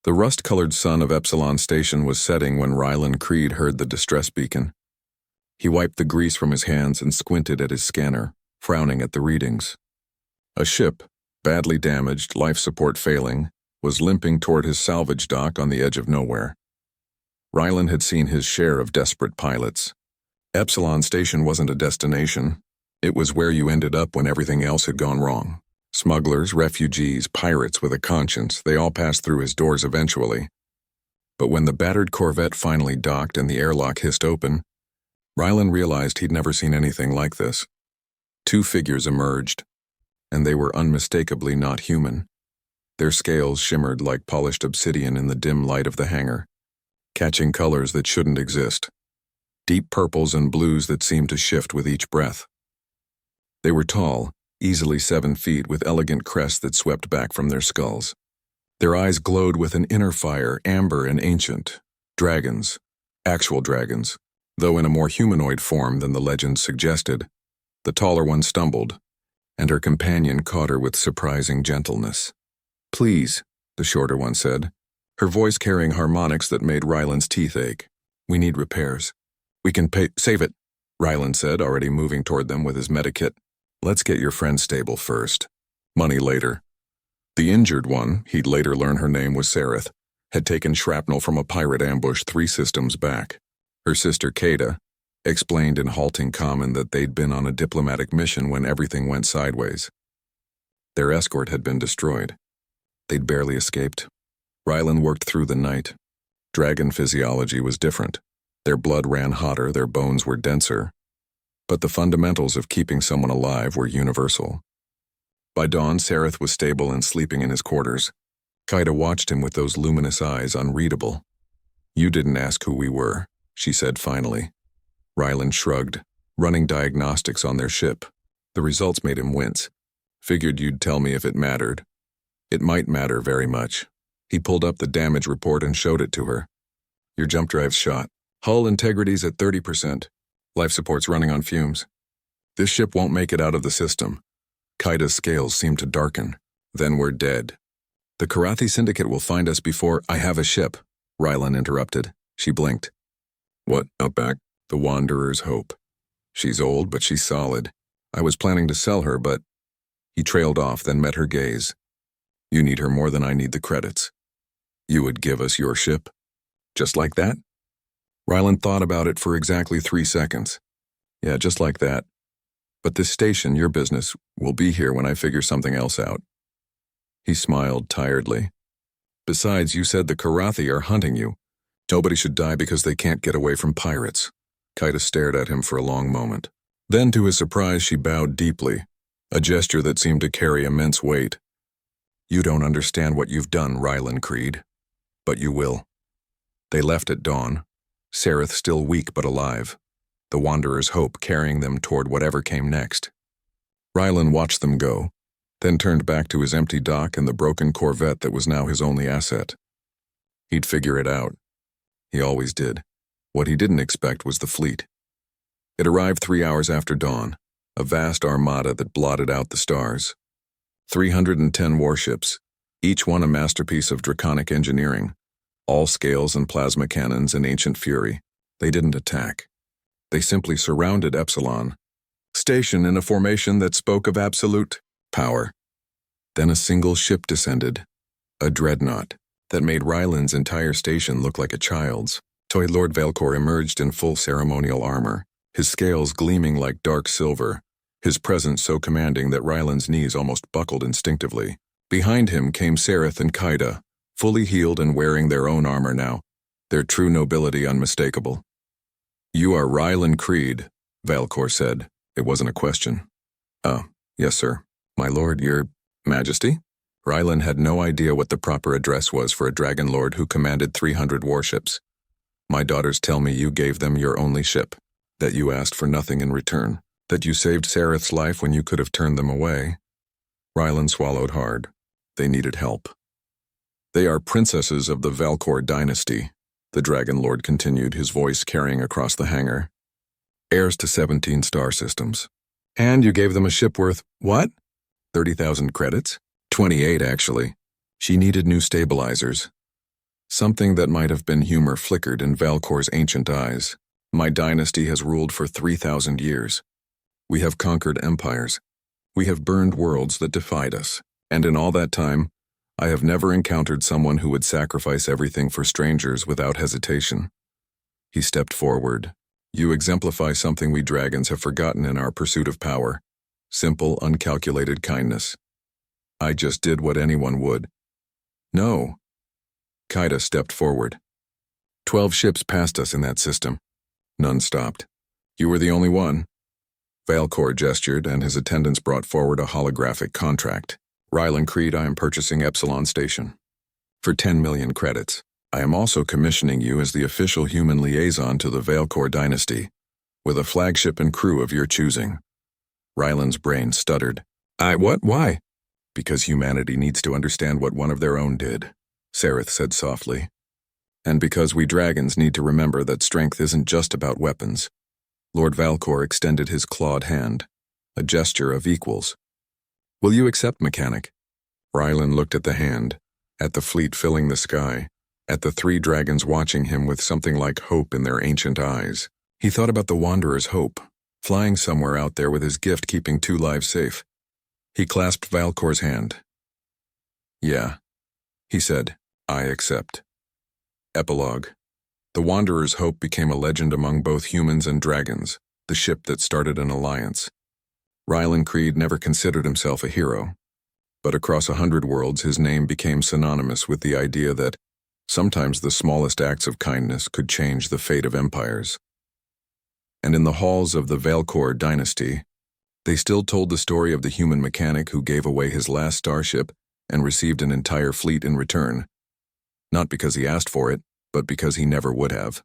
The rust-colored sun of Epsilon Station was setting when Ryland Creed heard the distress beacon. He wiped the grease from his hands and squinted at his scanner, frowning at the readings. A ship, badly damaged, life support failing, was limping toward his salvage dock on the edge of nowhere. Ryland had seen his share of desperate pilots. Epsilon Station wasn't a destination. It was where you ended up when everything else had gone wrong. Smugglers, refugees, pirates with a conscience, they all passed through his doors eventually. But when the battered corvette finally docked and the airlock hissed open, Ryland realized he'd never seen anything like this. Two figures emerged, and they were unmistakably not human. Their scales shimmered like polished obsidian in the dim light of the hangar, catching colors that shouldn't exist. Deep purples and blues that seemed to shift with each breath. They were tall, easily 7 feet, with elegant crests that swept back from their skulls. Their eyes glowed with an inner fire, amber and ancient. Dragons. Actual dragons, though in a more humanoid form than the legends suggested. The taller one stumbled, and her companion caught her with surprising gentleness. "Please," the shorter one said, her voice carrying harmonics that made Ryland's teeth ache. "We need repairs." "We can pay— Save it," Ryland said, already moving toward them with his medikit. "Let's get your friend stable first. Money later." The injured one, he'd later learn her name was Sareth, had taken shrapnel from a pirate ambush 3 systems back. Her sister Kada explained in halting common that they'd been on a diplomatic mission when everything went sideways. Their escort had been destroyed. They'd barely escaped. Ryland worked through the night. Dragon physiology was different. Their blood ran hotter, their bones were denser. But the fundamentals of keeping someone alive were universal. By dawn, Sareth was stable and sleeping in his quarters. Kaida watched him with those luminous eyes, unreadable. "You didn't ask who we were," she said finally. Ryland shrugged, running diagnostics on their ship. The results made him wince. "Figured you'd tell me if it mattered." "It might matter very much." He pulled up the damage report and showed it to her. "Your jump drive's shot. Hull integrity's at 30%. Life support's running on fumes. This ship won't make it out of the system." Kaida's scales seemed to darken. "Then we're dead." "The Karathi Syndicate will find us before— I have a ship," Ryland interrupted. She blinked. "What, Outback?" "The Wanderer's Hope. She's old, but she's solid. I was planning to sell her, but—" He trailed off, then met her gaze. "You need her more than I need the credits. You would give us your ship? Just like that?" Ryland thought about it for exactly 3 seconds. "Yeah, just like that. But this station, your business, will be here when I figure something else out." He smiled tiredly. "Besides, you said the Karathi are hunting you. Nobody should die because they can't get away from pirates." Kaida stared at him for a long moment. Then, to his surprise, she bowed deeply, a gesture that seemed to carry immense weight. "You don't understand what you've done, Ryland Creed. But you will." They left at dawn, Sareth still weak but alive, the Wanderer's Hope carrying them toward whatever came next. Ryland watched them go, then turned back to his empty dock and the broken corvette that was now his only asset. He'd figure it out. He always did. What he didn't expect was the fleet. It arrived 3 hours after dawn, a vast armada that blotted out the stars. 310 warships, each one a masterpiece of draconic engineering, all scales and plasma cannons and ancient fury. They didn't attack. They simply surrounded Epsilon Station in a formation that spoke of absolute power. Then a single ship descended, a dreadnought, that made Ryland's entire station look like a child's. Toy Lord Valcor emerged in full ceremonial armor, his scales gleaming like dark silver, his presence so commanding that Ryland's knees almost buckled instinctively. Behind him came Sareth and Kaida, fully healed and wearing their own armor now, their true nobility unmistakable. "You are Ryland Creed," Valcor said. It wasn't a question. "Oh, yes, sir. My lord, your majesty?" Ryland had no idea what the proper address was for a dragon lord who commanded 300 warships. "My daughters tell me you gave them your only ship, that you asked for nothing in return, that you saved Sareth's life when you could have turned them away." Ryland swallowed hard. They needed help. "They are princesses of the Valcor dynasty," the dragon lord continued, his voice carrying across the hangar. "Heirs to 17 star systems. And you gave them a ship worth, what? 30,000 credits? 28, actually. She needed new stabilizers. Something that might have been humor flickered in Valkor's ancient eyes. My dynasty has ruled for 3,000 years. We have conquered empires. We have burned worlds that defied us. And in all that time, I have never encountered someone who would sacrifice everything for strangers without hesitation. He stepped forward. You exemplify something we dragons have forgotten in our pursuit of power. Simple, uncalculated kindness. I just did what anyone would. No. Kaida stepped forward. 12 ships passed us in that system. None stopped. You were the only one. Valkor gestured, and his attendants brought forward a holographic contract. Ryland Creed, I am purchasing Epsilon Station. For 10 million credits. I am also commissioning you as the official human liaison to the Valkor dynasty, with a flagship and crew of your choosing. Ryland's brain stuttered. Why? Because humanity needs to understand what one of their own did, Sareth said softly. And because we dragons need to remember that strength isn't just about weapons. Lord Valkor extended his clawed hand, a gesture of equals. Will you accept, mechanic? Ryland looked at the hand, at the fleet filling the sky, at the 3 dragons watching him with something like hope in their ancient eyes. He thought about the Wanderer's hope, flying somewhere out there with his gift keeping 2 lives safe. He clasped Valkor's hand. Yeah, he said, I accept. Epilogue. The Wanderer's hope became a legend among both humans and dragons, the ship that started an alliance. Ryland Creed never considered himself a hero, but across 100 worlds his name became synonymous with the idea that sometimes the smallest acts of kindness could change the fate of empires. And in the halls of the Valkor dynasty, they still told the story of the human mechanic who gave away his last starship and received an entire fleet in return. Not because he asked for it, but because he never would have.